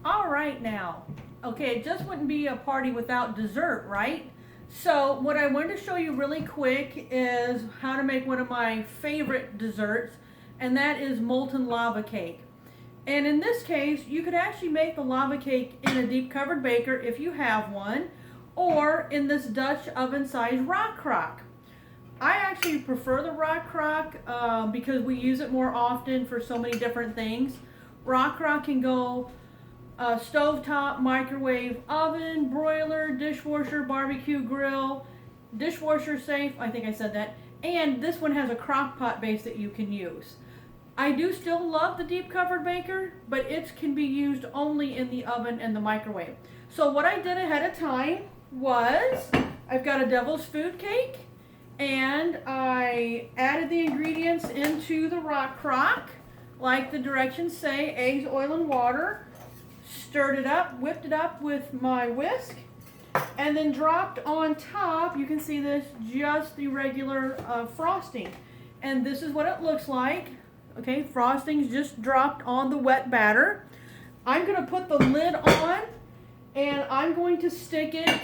All right now. Okay, it just wouldn't be a party without dessert, right? So what I wanted to show you really quick is how to make one of my favorite desserts, and that is molten lava cake. And in this case, you could actually make the lava cake in a deep covered baker if you have one, or in this Dutch oven size rock crock. I actually prefer the rock crock because we use it more often for so many different things. Rock crock can go stovetop, microwave, oven, broiler, dishwasher, barbecue grill, dishwasher safe, I think I said that, and this one has a crock pot base that you can use. I do still love the deep covered baker, but it can be used only in the oven and the microwave. So what I did ahead of time was, I've got a devil's food cake, and I added the ingredients into the rock crock, like the directions say, eggs, oil, and water. Stirred it up, whipped it up with my whisk, and then dropped on top, you can see this, just the regular frosting. And this is what it looks like. Okay, frosting's just dropped on the wet batter. I'm going to put the lid on, and I'm going to stick it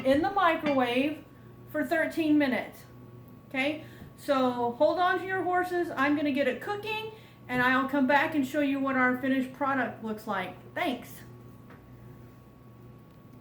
in the microwave for 13 minutes. Okay, so hold on to your horses. I'm going to get it cooking, and I'll come back and show you what our finished product looks like. Thanks.